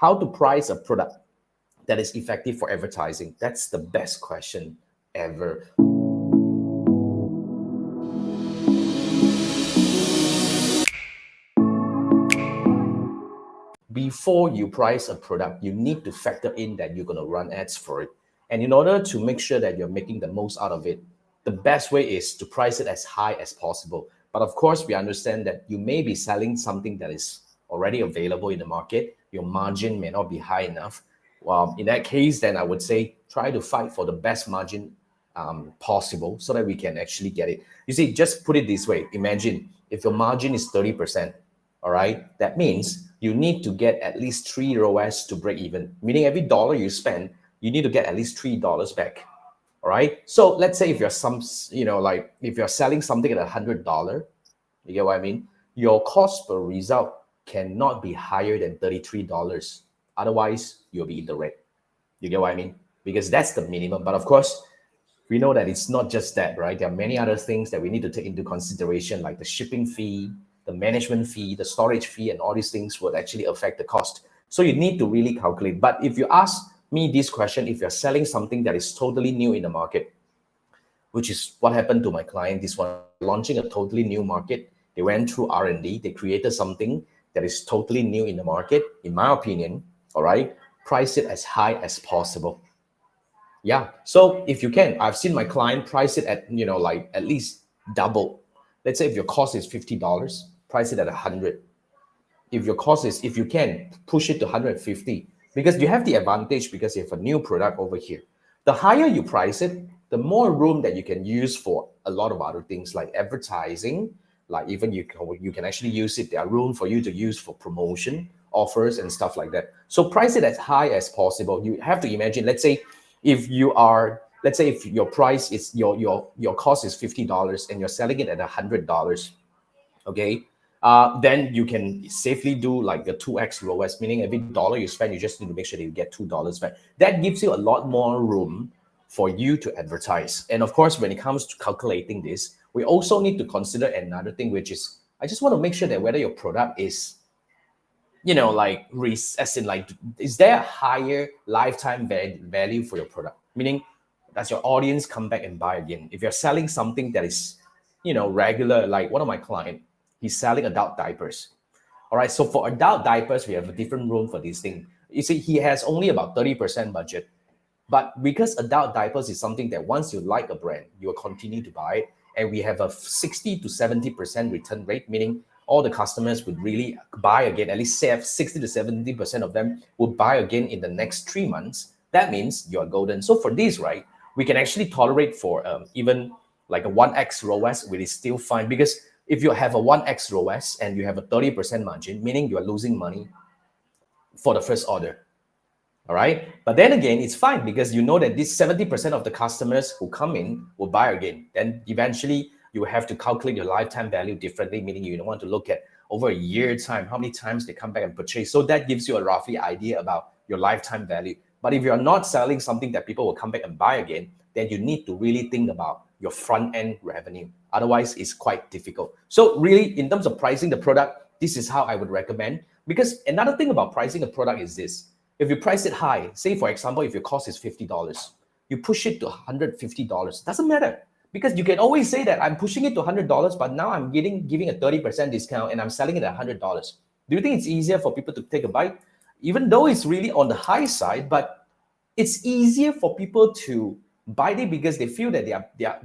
how to price a product that is effective for advertising. That's the best question ever. Before you price a product, you need to factor in that you're going to run ads for it. And in order to make sure that you're making the most out of it, the best way is to price it as high as possible. But of course, we understand that you may be selling something that is already available in the market. Your margin may not be high enough. Well, in that case, then I would say try to fight for the best margin possible so that we can actually get it. You see, just put it this way. Imagine if your margin is 30%, all right? That means you need to get at least 3 ROAS to break even, meaning every dollar you spend, you need to get at least $3 back. All right. So let's say if you're if you're selling something at $100, you get what I mean? Your cost per result cannot be higher than $33. Otherwise, you'll be in the red. You get what I mean? Because that's the minimum. But of course, we know that it's not just that, right? There are many other things that we need to take into consideration, like the shipping fee, the management fee, the storage fee, and all these things would actually affect the cost. So you need to really calculate. But if you ask me this question, if you're selling something that is totally new in the market, which is what happened to my client, this one, launching a totally new market, they went through R&D, they created something that is totally new in the market, in my opinion, all right, price it as high as possible. Yeah, so if you can, I've seen my client price it at, at least double. Let's say if your cost is $50, price it at 100. If your cost is, if you can, push it to 150, because you have the advantage because you have a new product over here. The higher you price it, the more room that you can use for a lot of other things like advertising, like even you can actually use it. There are room for you to use for promotion, offers, and stuff like that. So price it as high as possible. You have to imagine, let's say if your price is, your cost is $50 and you're selling it at $100, okay? Then you can safely do like the 2x ROAS, meaning every dollar you spend, you just need to make sure that you get $2 back. That gives you a lot more room for you to advertise. And of course, when it comes to calculating this, we also need to consider another thing, which is, I just want to make sure that whether your product is, is there a higher lifetime value for your product? Meaning, does your audience come back and buy again? If you're selling something that is, regular, like one of my clients, he's selling adult diapers. All right, so for adult diapers, we have a different room for this thing. You see, he has only about 30% budget. But because adult diapers is something that once you like a brand, you will continue to buy it. And we have a 60 to 70% return rate, meaning all the customers would really buy again. At least 60 to 70% of them will buy again in the next 3 months. That means you're golden. So for this, right, we can actually tolerate for even like a 1x ROAS, which is still fine. Because if you have a 1x ROAS and you have a 30% margin, meaning you are losing money for the first order. All right. But then again, it's fine because you know that this 70% of the customers who come in will buy again. Then eventually you have to calculate your lifetime value differently, meaning you don't want to look at over a year time, how many times they come back and purchase. So that gives you a roughly idea about your lifetime value. But if you're not selling something that people will come back and buy again, then you need to really think about your front end revenue. Otherwise, it's quite difficult. So really, in terms of pricing the product, this is how I would recommend. Because another thing about pricing a product is this. If you price it high, say for example, if your cost is $50, you push it to $150, doesn't matter. Because you can always say that I'm pushing it to $100, but now I'm giving a 30% discount and I'm selling it at $100. Do you think it's easier for people to take a bite? Even though it's really on the high side, but it's easier for people to buy it because they feel that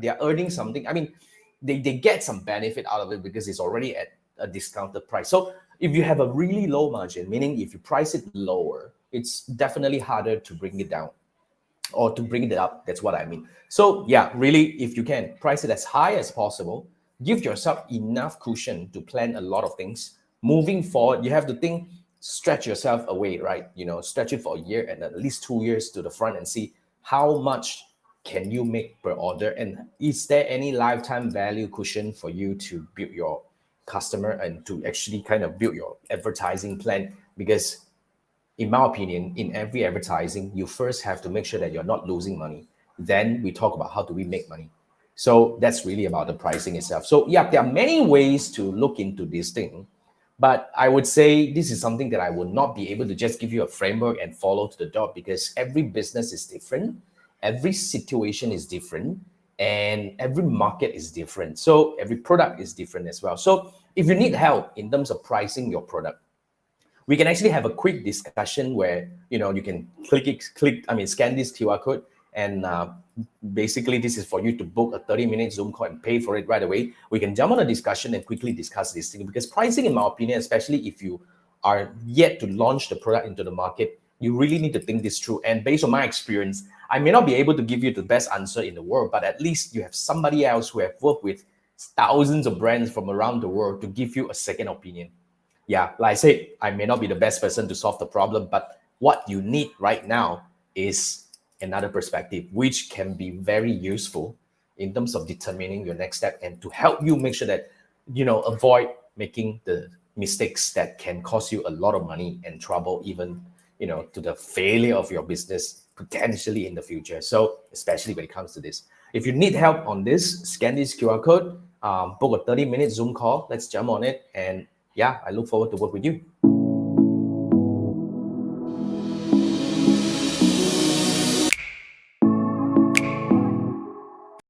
they are earning something. I mean, they get some benefit out of it because it's already at a discounted price. So if you have a really low margin, meaning if you price it lower, it's definitely harder to bring it down or to bring it up. That's what I mean. So yeah, really, if you can price it as high as possible, give yourself enough cushion to plan a lot of things. Moving forward, you have to think, stretch yourself away, right? Stretch it for a year and at least 2 years to the front and see how much can you make per order, and is there any lifetime value cushion for you to build your customer and to actually kind of build your advertising plan? Because in my opinion, in every advertising, you first have to make sure that you're not losing money. Then we talk about how do we make money. So that's really about the pricing itself. So yeah, there are many ways to look into this thing. But I would say this is something that I would not be able to just give you a framework and follow to the dot, because every business is different, every situation is different, and every market is different. So every product is different as well. So if you need help in terms of pricing your product, we can actually have a quick discussion where you can scan this QR code, and basically this is for you to book a 30-minute Zoom call and pay for it right away. We can jump on a discussion and quickly discuss this thing, because pricing, in my opinion, especially if you are yet to launch the product into the market, you really need to think this through. And based on my experience, I may not be able to give you the best answer in the world, but at least you have somebody else who have worked with thousands of brands from around the world to give you a second opinion. Yeah, like I said, I may not be the best person to solve the problem, but what you need right now is another perspective, which can be very useful in terms of determining your next step and to help you make sure that, avoid making the mistakes that can cost you a lot of money and trouble, even, to the failure of your business potentially in the future. So, especially when it comes to this, if you need help on this, scan this QR code, book a 30-minute Zoom call. Let's jump on it. And yeah, I look forward to work with you.